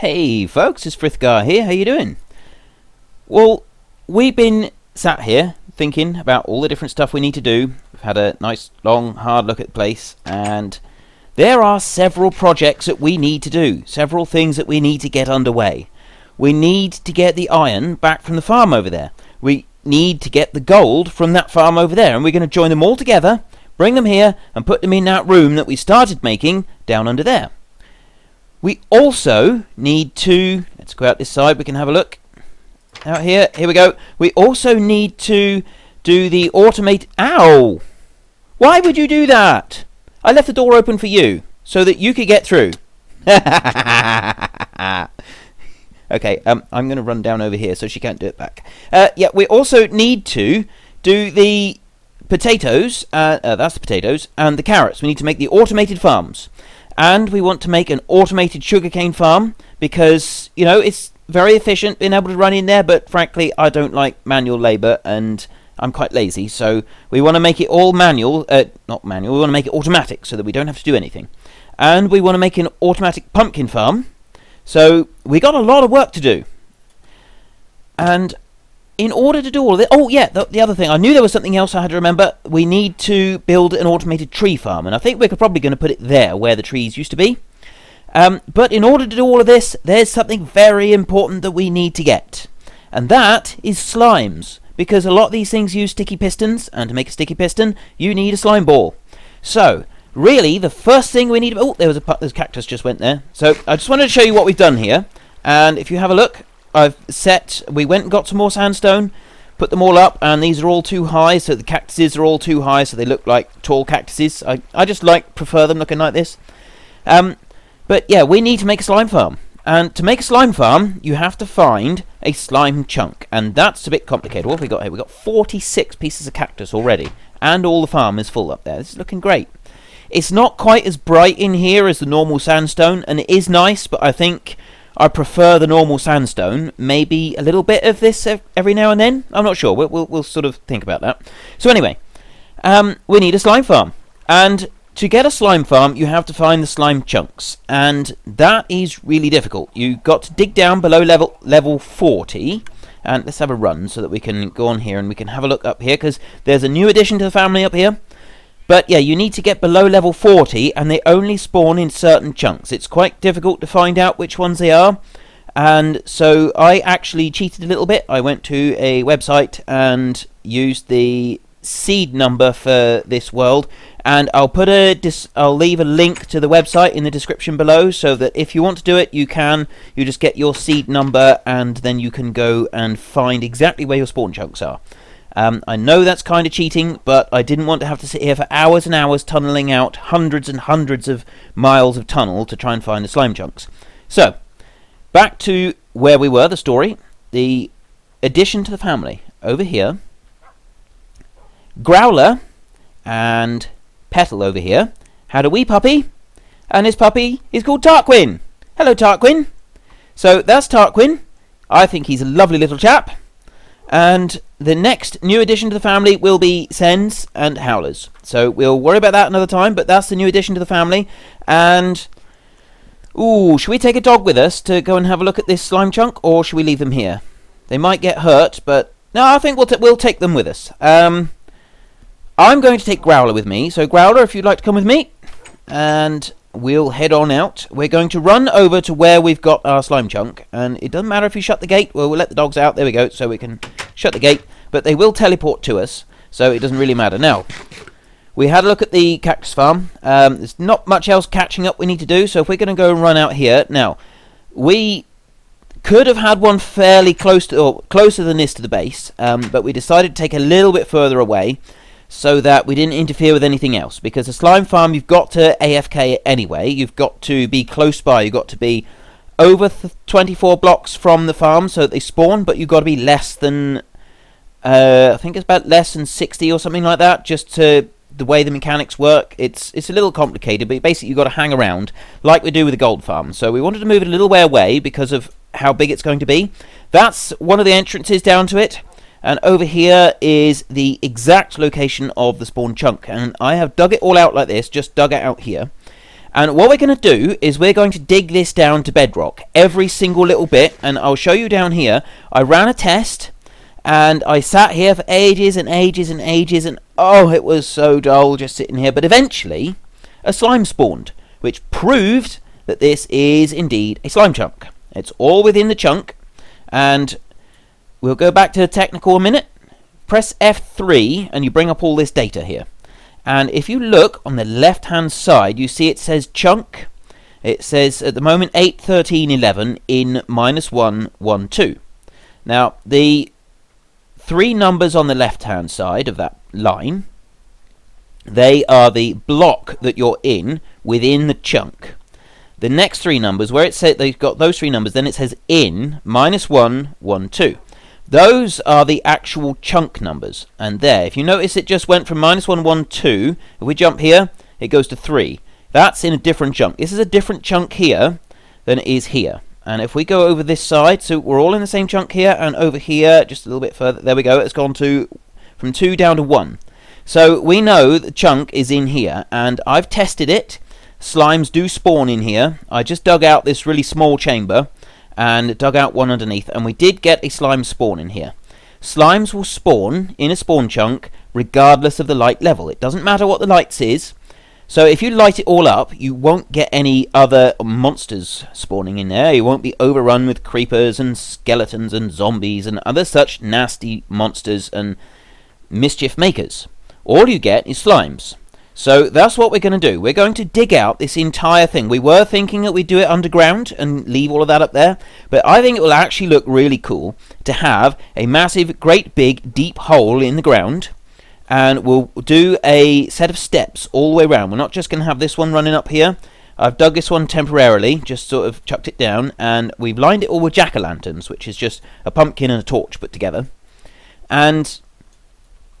Hey folks, it's Frithgar here, how you doing? Well, we've been sat here thinking about all the different stuff we need to do. We've had a nice long hard look at the place, and there are several projects that we need to do, several things that we need to get underway. We need to get the iron back from the farm over there. We need to get the gold from that farm over there, and we're going to join them all together, bring them here, and put them in that room that we started making down under there. We also need to, let's go out this side, we can have a look. Out here we go. We also need to do the ow! Why would you do that? I left the door open for you, so that you could get through. Okay, I'm going to run down over here so she can't do it back. Yeah, we also need to do the potatoes, that's the potatoes, and the carrots. We need to make the automated farms. And we want to make an automated sugarcane farm because, you know, it's very efficient being able to run in there, but frankly, I don't like manual labour and I'm quite lazy, so we want to make it all manual, not manual, we want to make it automatic so that we don't have to do anything. And we want to make an automatic pumpkin farm, so we got a lot of work to do. And in order to do all of it, oh yeah, the other thing, I knew there was something else I had to remember. We need to build an automated tree farm, and I think we're probably going to put it there where the trees used to be. But in order to do all of this, there's something very important that we need to get, and that is slimes, because a lot of these things use sticky pistons, and to make a sticky piston, you need a slime ball. So, really, the first thing we need... Oh, there's a cactus just went there. So, I just wanted to show you what we've done here, and if you have a look... we went and got some more sandstone, put them all up, and these are all too high, so the cactuses are all too high, so they look like tall cactuses. I just prefer them looking like this. But yeah, we need to make a slime farm. And to make a slime farm, you have to find a slime chunk, and that's a bit complicated. What have we got here? We've got 46 pieces of cactus already, and all the farm is full up there. This is looking great. It's not quite as bright in here as the normal sandstone, and it is nice, but I think... I prefer the normal sandstone. Maybe a little bit of this every now and then. I'm not sure. We'll sort of think about that. So anyway, we need a slime farm. And to get a slime farm, you have to find the slime chunks. And that is really difficult. You've got to dig down below level 40. And let's have a run so that we can go on here and we can have a look up here. Because there's a new addition to the family up here. But yeah, you need to get below level 40, and they only spawn in certain chunks. It's quite difficult to find out which ones they are. And so I actually cheated a little bit. I went to a website and used the seed number for this world. And I'll leave a link to the website in the description below, so that if you want to do it, you can. You just get your seed number, and then you can go and find exactly where your spawn chunks are. I know that's kind of cheating, but I didn't want to have to sit here for hours and hours tunneling out hundreds and hundreds of miles of tunnel to try and find the slime chunks. So, back to where we were, the story. The addition to the family. Over here, Growler and Petal over here had a wee puppy, and this puppy is called Tarquin. Hello, Tarquin. So, that's Tarquin. I think he's a lovely little chap. And the next new addition to the family will be Sens and Howlers. So we'll worry about that another time, but that's the new addition to the family. And, ooh, should we take a dog with us to go and have a look at this slime chunk, or should we leave them here? They might get hurt, but no, I think we'll take them with us. I'm going to take Growler with me. So Growler, if you'd like to come with me, and we'll head on out. We're going to run over to where we've got our slime chunk, and it doesn't matter if you shut the gate. Well, we'll let the dogs out. There we go, so we can shut the gate, but they will teleport to us, so it doesn't really matter. Now, we had a look at the cactus farm. There's not much else catching up we need to do, so if we're going to go and run out here now, we could have had one fairly closer than this to the base, but we decided to take a little bit further away, so that we didn't interfere with anything else. Because a slime farm, you've got to AFK anyway. You've got to be close by. You've got to be over 24 blocks from the farm so that they spawn, but you've got to be less than... I think it's about less than 60 or something like that, just to the way the mechanics work. It's a little complicated, but basically you've got to hang around, like we do with the gold farm. So we wanted to move it a little way away because of how big it's going to be. That's one of the entrances down to it. And over here is the exact location of the spawn chunk. And I have dug it all out like this, just dug it out here. And what we're going to do is we're going to dig this down to bedrock, every single little bit, and I'll show you down here. I ran a test, and I sat here for ages and ages and ages, and oh, it was so dull just sitting here. But eventually, a slime spawned, which proved that this is indeed a slime chunk. It's all within the chunk, and we'll go back to the technical a minute. Press F3, and you bring up all this data here. And if you look on the left-hand side, you see it says chunk. It says at the moment 81311 in -112. Now, the 3 numbers on the left-hand side of that line, they are the block that you're in within the chunk. The next 3 numbers, where it says they've got those 3 numbers, then it says in -112. Those are the actual chunk numbers. And there, if you notice, it just went from -112. If we jump here, it goes to 3. That's in a different chunk. This is a different chunk here than it is here. And if we go over this side, so we're all in the same chunk here, and over here, just a little bit further, there we go, it's gone to from 2 down to 1. So we know the chunk is in here, and I've tested it. Slimes do spawn in here. I just dug out this really small chamber, and dug out one underneath, and we did get a slime spawn in here. Slimes will spawn in a spawn chunk regardless of the light level. It doesn't matter what the lights is. So if you light it all up, you won't get any other monsters spawning in there. You won't be overrun with creepers and skeletons and zombies and other such nasty monsters and mischief makers. All you get is slimes. So that's what we're going to do. We're going to dig out this entire thing. We were thinking that we'd do it underground and leave all of that up there, but I think it will actually look really cool to have a massive, great big, deep hole in the ground, and we'll do a set of steps all the way around. We're not just going to have this one running up here. I've dug this one temporarily, just sort of chucked it down, and we've lined it all with jack-o'-lanterns, which is just a pumpkin and a torch put together. And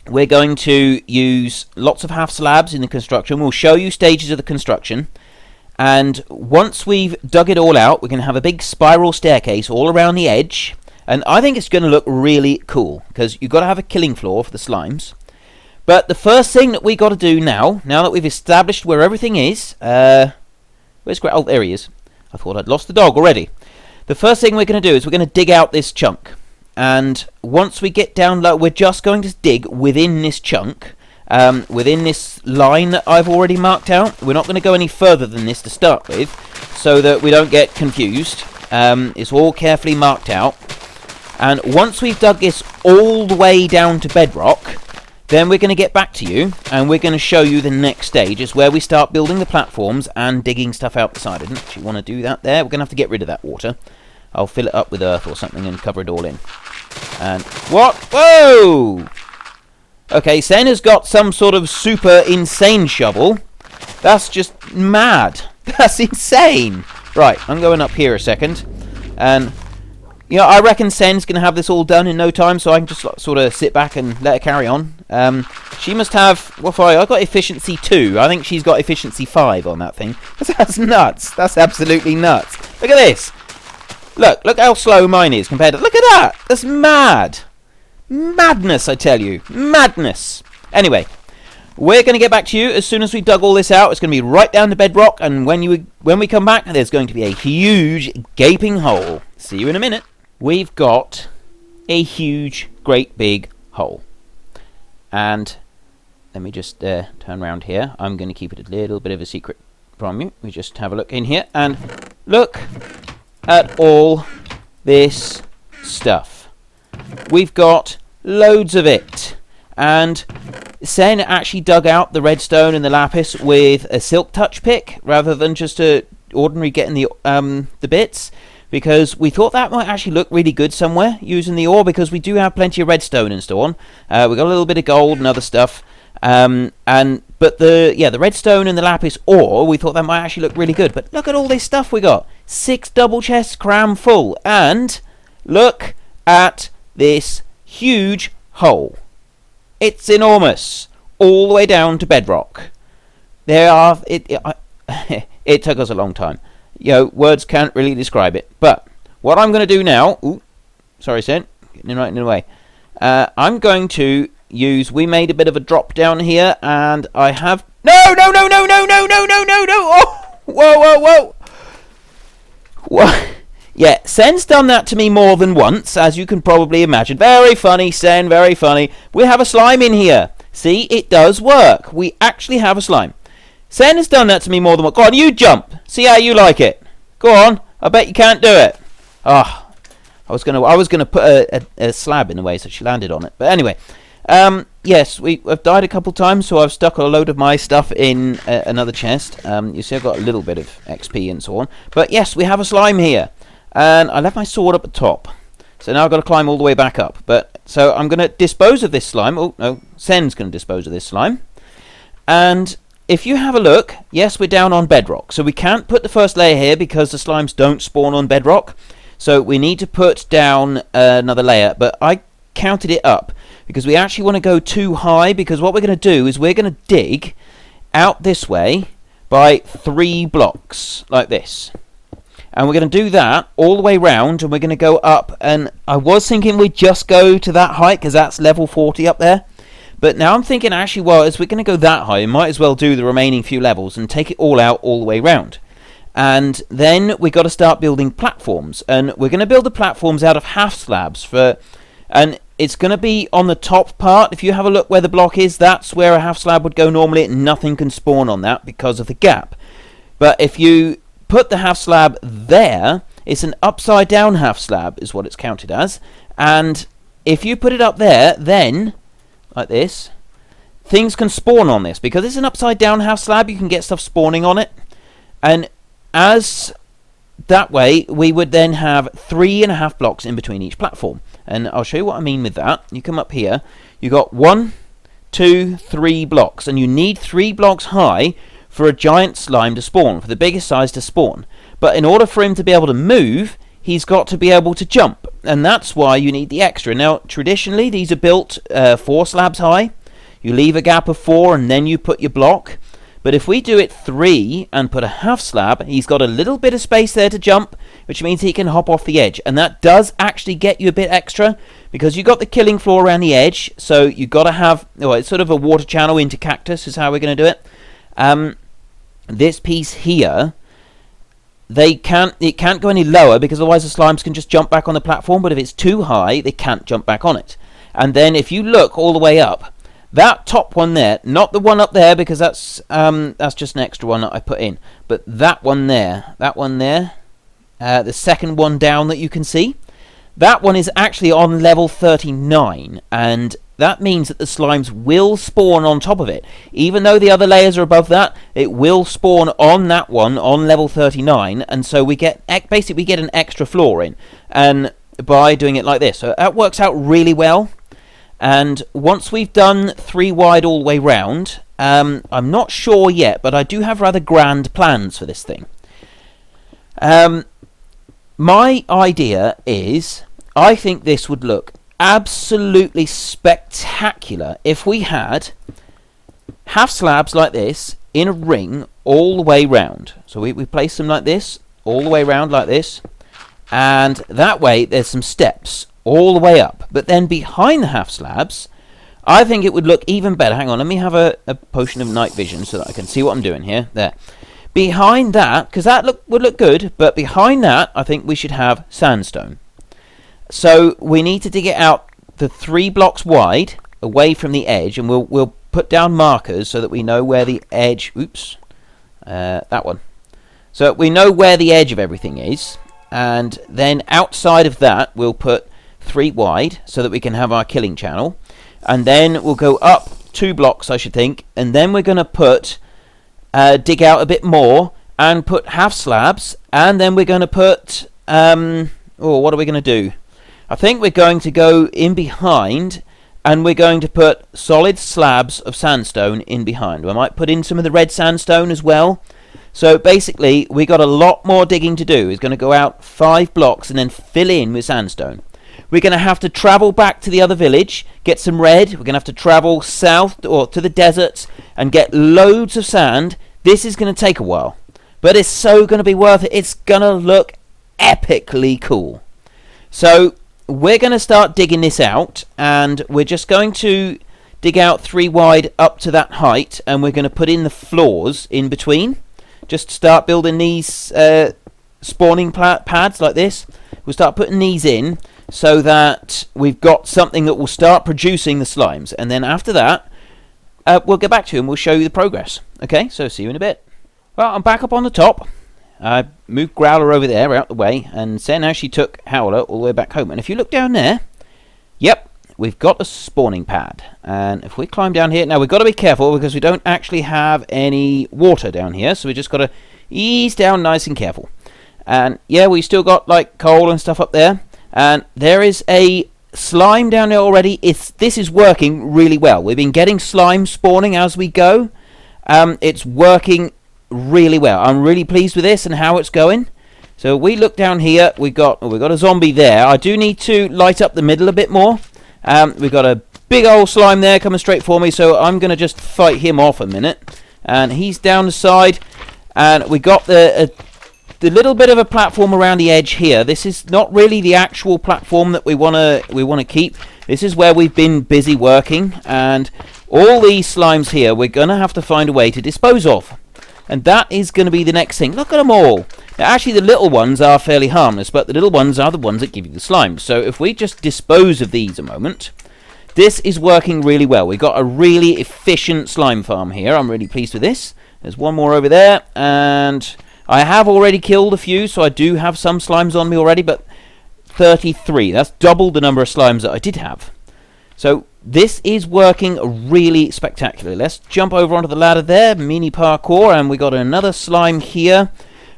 we're going to use lots of half slabs in the construction. We'll show you stages of the construction. And once we've dug it all out, we're going to have a big spiral staircase all around the edge. And I think it's going to look really cool, because you've got to have a killing floor for the slimes. But the first thing that we got to do now that we've established where everything is... where's Greg? Oh, there he is. I thought I'd lost the dog already. The first thing we're going to do is we're going to dig out this chunk. And once we get down low, we're just going to dig within this chunk, within this line that I've already marked out. We're not going to go any further than this to start with, so that we don't get confused. It's all carefully marked out. And once we've dug this all the way down to bedrock, then we're going to get back to you, and we're going to show you the next stage, is where we start building the platforms and digging stuff out the side. I didn't actually want to do that there. We're going to have to get rid of that water. I'll fill it up with earth or something and cover it all in. And what? Whoa! Okay, Sena's got some sort of super insane shovel. That's just mad. That's insane. Right, I'm going up here a second. And, you know, I reckon Sen's going to have this all done in no time, so I can just sort of sit back and let her carry on. She must have... What have I got? Efficiency 2. I think she's got efficiency 5 on that thing. That's nuts. That's absolutely nuts. Look at this. Look how slow mine is compared to... Look at that! That's mad! Madness, I tell you. Madness! Anyway, we're going to get back to you as soon as we dug all this out. It's going to be right down to bedrock, and when we come back, there's going to be a huge, gaping hole. See you in a minute. We've got a huge, great big hole. And let me just turn around here. I'm going to keep it a little bit of a secret from you. We just have a look in here, and look at all this stuff. We've got loads of it, and Sen actually dug out the redstone and the lapis with a silk touch pick rather than just a ordinary getting the bits, because we thought that might actually look really good somewhere using the ore, because we do have plenty of redstone and so on. We got a little bit of gold and other stuff, but the redstone and the lapis ore, we thought that might actually look really good. But look at all this stuff we got. 6 double chests cram full, and look at this huge hole. It's enormous, all the way down to bedrock. It took us a long time. You know, words can't really describe it. But what I'm going to do now... Ooh, sorry, Sen. Getting right in the way. I'm going to use... We made a bit of a drop down here, and I have... No! Oh! Whoa, whoa, whoa! What? Yeah, Sen's done that to me more than once, as you can probably imagine. Very funny, Sen, very funny. We have a slime in here. See, it does work. We actually have a slime. Sen has done that to me more than once. Go on, you jump. See how you like it. Go on. I bet you can't do it. Ah, I was gonna put a slab in the way so she landed on it. But anyway, yes, I've died a couple times, so I've stuck a load of my stuff in another chest. You see, I've got a little bit of XP and so on. But yes, we have a slime here, and I left my sword up at top, so now I've got to climb all the way back up. But so I'm gonna dispose of this slime. Oh no, Sen's gonna dispose of this slime, and if you have a look, yes, we're down on bedrock. So we can't put the first layer here because the slimes don't spawn on bedrock. So we need to put down another layer. But I counted it up because we actually want to go too high, because what we're going to do is we're going to dig out this way by 3 blocks like this. And we're going to do that all the way round, and we're going to go up. And I was thinking we'd just go to that height because that's level 40 up there. But now I'm thinking, actually, well, as we're going to go that high, we might as well do the remaining few levels and take it all out all the way round. And then we got to start building platforms. And we're going to build the platforms out of half slabs. And it's going to be on the top part. If you have a look where the block is, that's where a half slab would go normally. And nothing can spawn on that because of the gap. But if you put the half slab there, it's an upside down half slab is what it's counted as. And if you put it up there, then like this, things can spawn on this. Because it's an upside down half slab, you can get stuff spawning on it. And as that way, we would then have 3.5 blocks in between each platform. And I'll show you what I mean with that. You come up here, you got 1, 2, 3 blocks, and you need 3 blocks high for a giant slime to spawn, for the biggest size to spawn. But in order for him to be able to move, he's got to be able to jump, and that's why you need the extra. Now, traditionally, these are built 4 slabs high. You leave a gap of 4, and then you put your block. But if we do it 3 and put a half slab, he's got a little bit of space there to jump, which means he can hop off the edge. And that does actually get you a bit extra, because you've got the killing floor around the edge, so you've got to have, well, it's sort of a water channel into cactus is how we're going to do it. This piece here, it can't go any lower, because otherwise the slimes can just jump back on the platform. But if it's too high, they can't jump back on it. And then if you look all the way up, that top one there, not the one up there, because that's just an extra one that I put in, but that one there, the second one down that you can see, that one is actually on level 39, and that means that the slimes will spawn on top of it. Even though the other layers are above that, it will spawn on that one on level 39, and so we get basically an extra floor in, and by doing it like this. So that works out really well. And once we've done 3 wide all the way round, I'm not sure yet, but I do have rather grand plans for this thing. My idea is, I think this would look absolutely spectacular if we had half slabs like this in a ring all the way round. So we place them like this, all the way round like this, and that way there's some steps all the way up. But then behind the half slabs, I think it would look even better. Hang on, let me have a potion of night vision so that I can see what I'm doing here. There. Behind that, because that would look good, but behind that, I think we should have sandstone. So we need to dig it out the 3 blocks wide, away from the edge, and we'll put down markers so that we know where the edge... Oops. That one. So we know where the edge of everything is, and then outside of that, we'll put 3 wide so that we can have our killing channel, and then we'll go up 2 blocks, I should think, and then we're going to put dig out a bit more and put half slabs, and then we're going to put what are we going to do? I think we're going to go in behind, and we're going to put solid slabs of sandstone in behind. We might put in some of the red sandstone as well. So basically we got a lot more digging to do. It's going to go out 5 blocks and then fill in with sandstone. We're going to have to travel back to the other village, get some red. We're going to have to travel south or to the deserts and get loads of sand. This is going to take a while, but it's so going to be worth it. It's going to look epically cool. So we're going to start digging this out, and we're just going to dig out 3 wide up to that height, and we're going to put in the floors in between just start building these spawning pads like this. We'll start putting these in so that we've got something that will start producing the slimes. And then after that, we'll get back to you and we'll show you the progress. Okay, so see you in a bit. Well, I'm back up on the top. I moved Growler over there, out the way, and now she took Howler all the way back home. And if you look down there, yep, we've got a spawning pad. And if we climb down here, now we've got to be careful because we don't actually have any water down here, so we just got to ease down nice and careful. And yeah, we still got like coal and stuff up there, and there is a slime down there already. This is working really well. We've been getting slime spawning as we go. It's working really well. I'm really pleased with this and how it's going. So we look down here, we got a zombie there. I do need to light up the middle a bit more. We've got a big old slime there coming straight for me, so I'm going to just fight him off a minute. And he's down the side, and we got the little bit of a platform around the edge here. This is not really the actual platform that we want to keep. This is where we've been busy working, and all these slimes here we're going to have to find a way to dispose of. And that is going to be the next thing. Look at them all. Now, actually, the little ones are fairly harmless, but the little ones are the ones that give you the slimes. So if we just dispose of these a moment, this is working really well. We've got a really efficient slime farm here. I'm really pleased with this. There's one more over there, and I have already killed a few, so I do have some slimes on me already, but 33. That's double the number of slimes that I did have. So this is working really spectacularly. Let's jump over onto the ladder there, mini parkour, and we got another slime here.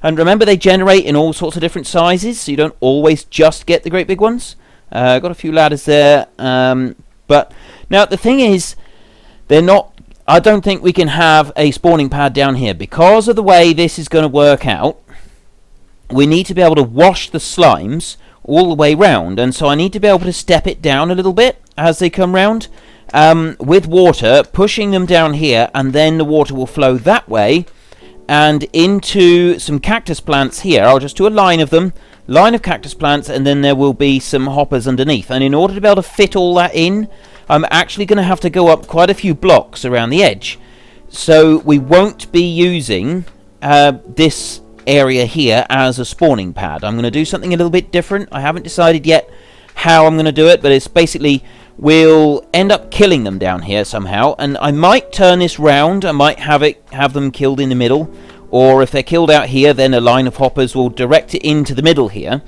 And remember, they generate in all sorts of different sizes, so you don't always just get the great big ones. Got a few ladders there, but now the thing is, they're not. I don't think we can have a spawning pad down here because of the way this is going to work out. We need to be able to wash the slimes all the way round, and so I need to be able to step it down a little bit as they come round with water, pushing them down here, and then the water will flow that way and into some cactus plants here. I'll just do a line of them, line of cactus plants, and then there will be some hoppers underneath. And in order to be able to fit all that in, I'm actually going to have to go up quite a few blocks around the edge. So we won't be using this area here as a spawning pad. I'm going to do something a little bit different. I haven't decided yet how I'm going to do it, but it's basically we'll end up killing them down here somehow, and I might turn this round. I might have them killed in the middle, or if they're killed out here, then a line of hoppers will direct it into the middle here,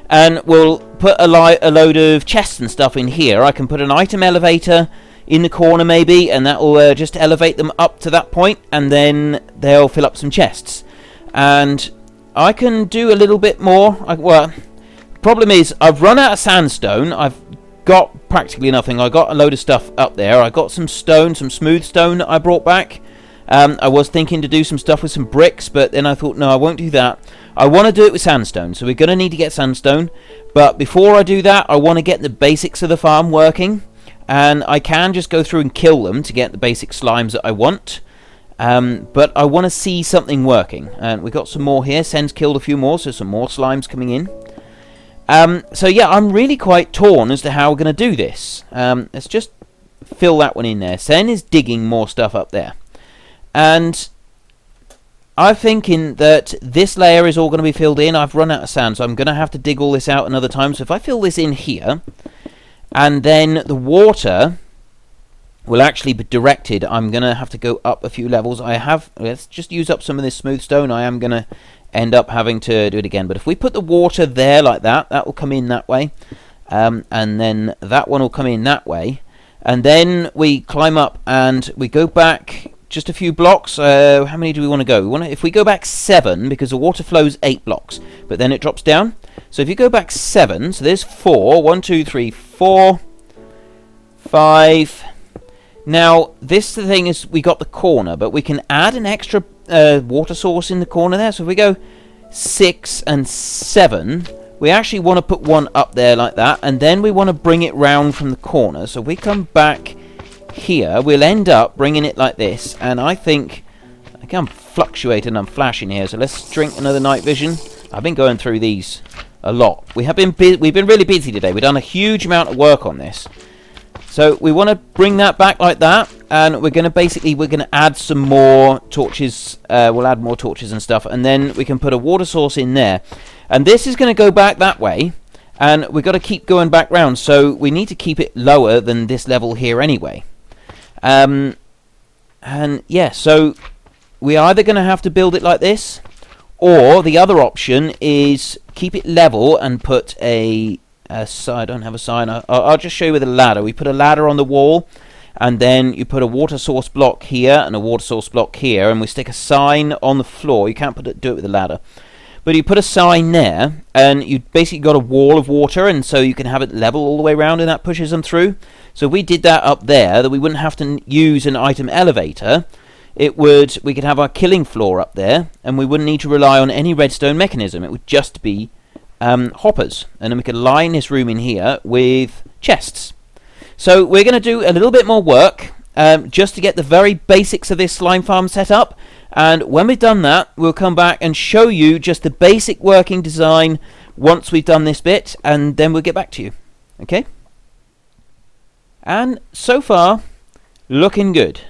and we'll put a load of chests and stuff in here. I can put an item elevator in the corner maybe, and that will just elevate them up to that point, and then they'll fill up some chests. And I can do a little bit more. Well, problem is I've run out of sandstone. I've got practically nothing. I got a load of stuff up there. I got some stone, some smooth stone that I brought back. I was thinking to do some stuff with some bricks, but then I thought, no, I won't do that. I want to do it with sandstone, so we're going to need to get sandstone. But before I do that, I want to get the basics of the farm working, and I can just go through and kill them to get the basic slimes that I want. But I want to see something working. And we got some more here. Sen's killed a few more, so some more slimes coming in. So yeah, I'm really quite torn as to how we're going to do this. Let's just fill that one in there. Sen is digging more stuff up there. And I'm thinking that this layer is all going to be filled in. I've run out of sand, so I'm going to have to dig all this out another time. So if I fill this in here, and then the water will actually be directed, I'm going to have to go up a few levels. Let's just use up some of this smooth stone. I am going to end up having to do it again. But if we put the water there like that, that will come in that way. And then that one will come in that way. And then we climb up and we go back just a few blocks. How many do we want to go? If we go back 7, because the water flows 8 blocks, but then it drops down. So if you go back 7, so there's 4. 1, 2, 3, 4, 5. Now, this thing is, we got the corner, but we can add an extra water source in the corner there. So if we go 6 and 7, we actually want to put one up there like that, and then we want to bring it round from the corner. So if we come back here, we'll end up bringing it like this, and I think I'm fluctuating, I'm flashing here, so let's drink another night vision. I've been going through these a lot. We've been really busy today. We've done a huge amount of work on this. So we want to bring that back like that, and we're going to add some more torches. We'll add more torches and stuff, and then we can put a water source in there. And this is going to go back that way, and we've got to keep going back round, so we need to keep it lower than this level here anyway. And yeah, so we're either going to have to build it like this, or the other option is keep it level and put a sign. I don't have a sign. I'll just show you with a ladder. We put a ladder on the wall, and then you put a water source block here and a water source block here, and we stick a sign on the floor. You can't do it with a ladder, but you put a sign there, and you basically got a wall of water, and so you can have it level all the way around, and that pushes them through. So if we did that up there, that we wouldn't have to use an item elevator. We could have our killing floor up there, and we wouldn't need to rely on any redstone mechanism. It would just be hoppers, and then we could line this room in here with chests. So we're going to do a little bit more work just to get the very basics of this slime farm set up, and when we've done that, we'll come back and show you just the basic working design once we've done this bit, and then we'll get back to you. Okay? And so far, looking good.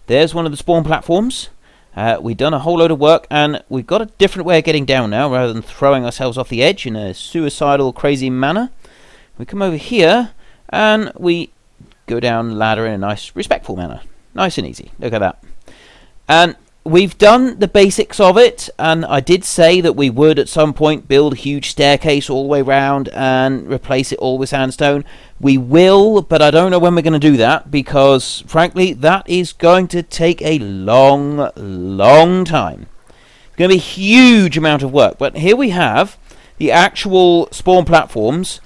There's one of the spawn platforms. We've done a whole load of work, and we've got a different way of getting down now, rather than throwing ourselves off the edge in a suicidal, crazy manner. We come over here, and we go down the ladder in a nice, respectful manner. Nice and easy. Look at that. And we've done the basics of it, and I did say that we would at some point build a huge staircase all the way around and replace it all with sandstone. We will, but I don't know when we're going to do that, because frankly that is going to take a long time. It's going to be a huge amount of work. But here we have the actual spawn platforms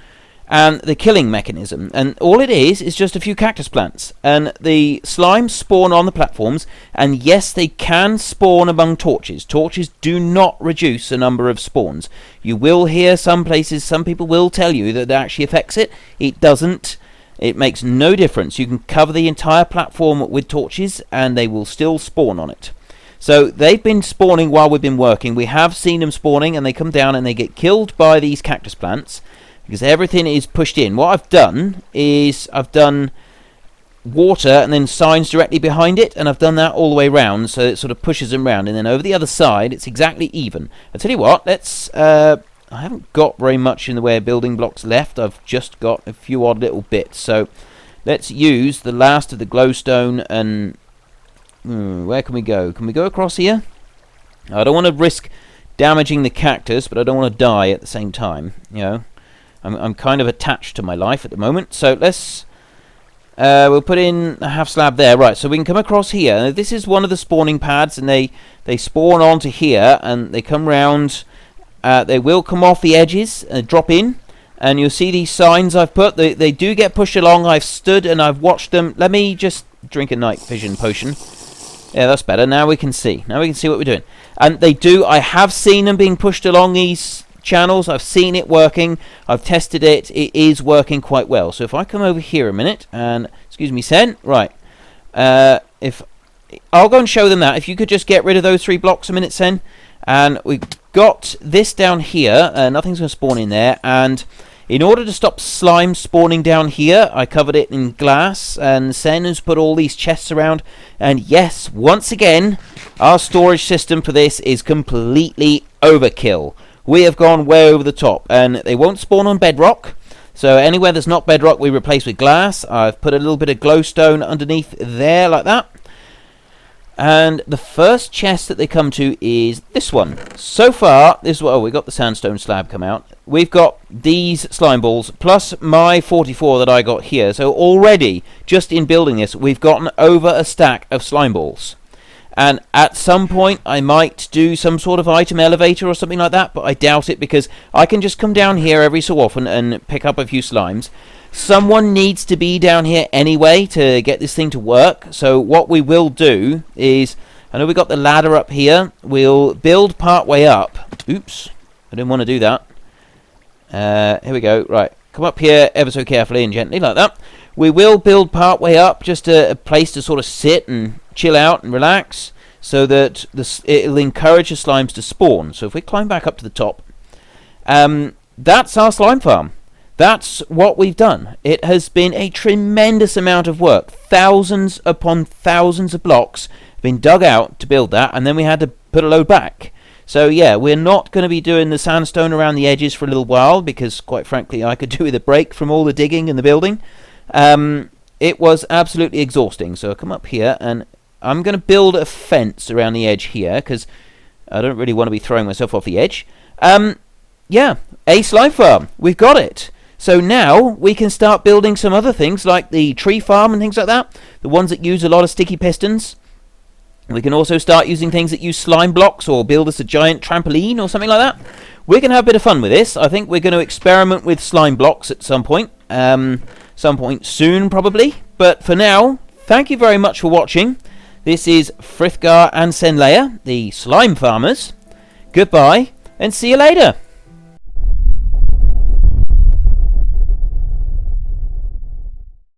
and the killing mechanism, and all it is just a few cactus plants, and the slimes spawn on the platforms, and yes, they can spawn among torches. Torches do not reduce the number of spawns. You will hear some places, some people will tell you that actually affects it. It doesn't. It makes no difference. You can cover the entire platform with torches and they will still spawn on it. So they've been spawning while we've been working. We have seen them spawning, and they come down and they get killed by these cactus plants, because everything is pushed in. What I've done is I've done water and then signs directly behind it, and I've done that all the way around, so it sort of pushes them around, and then over the other side it's exactly even. I tell you what, let's I haven't got very much in the way of building blocks left. I've just got a few odd little bits, so let's use the last of the glowstone. And where can we go? Can we go across here? I don't want to risk damaging the cactus, but I don't want to die at the same time, you know. I'm kind of attached to my life at the moment, so let's we'll put in a half slab there. Right, so we can come across here. Now, this is one of the spawning pads, and they spawn onto here, and they come round. They will come off the edges and drop in, and you'll see these signs I've put. They do get pushed along. I've stood and I've watched them. Let me just drink a night vision potion. Yeah, that's better. Now we can see. Now we can see what we're doing. And they do. I have seen them being pushed along these channels. I've seen it working. I've tested it. It is working quite well. So if I come over here a minute, and excuse me, Sen. Right. If I'll go and show them that. If you could just get rid of those 3 blocks a minute, Sen. And we've got this down here. Nothing's going to spawn in there. And in order to stop slime spawning down here, I covered it in glass, and Sen has put all these chests around. And yes, once again, our storage system for this is completely overkill. We have gone way over the top, and they won't spawn on bedrock. So anywhere that's not bedrock, we replace with glass. I've put a little bit of glowstone underneath there, like that. And the first chest that they come to is this one. So far, this is what, we got the sandstone slab come out. We've got these slime balls, plus my 44 that I got here. So already, just in building this, we've gotten over a stack of slime balls. And at some point I might do some sort of item elevator or something like that, but I doubt it, because I can just come down here every so often and pick up a few slimes. Someone needs to be down here anyway to get this thing to work. So what we will do is, I know we got the ladder up here, we'll build part way up. Oops, I didn't want to do that. Here we go. Right, come up here ever so carefully and gently like that. We will build part way up, just a place to sort of sit and chill out and relax, so that it'll encourage the slimes to spawn. So if we climb back up to the top, that's our slime farm. that's what we've done. It has been a tremendous amount of work. Thousands upon thousands of blocks have been dug out to build that, and then we had to put a load back. So yeah, we're not going to be doing the sandstone around the edges for a little while, because quite frankly I could do with a break from all the digging and the building. It was absolutely exhausting. So I'll come up here, and I'm going to build a fence around the edge here, because I don't really want to be throwing myself off the edge. Yeah, a slime farm. We've got it. So now we can start building some other things like the tree farm and things like that. The ones that use a lot of sticky pistons. We can also start using things that use slime blocks, or build us a giant trampoline or something like that. We're going to have a bit of fun with this. I think we're going to experiment with slime blocks at some point. Some point soon probably. But for now, thank you very much for watching. This is Frithgar and Senleia, the slime farmers. Goodbye and see you later.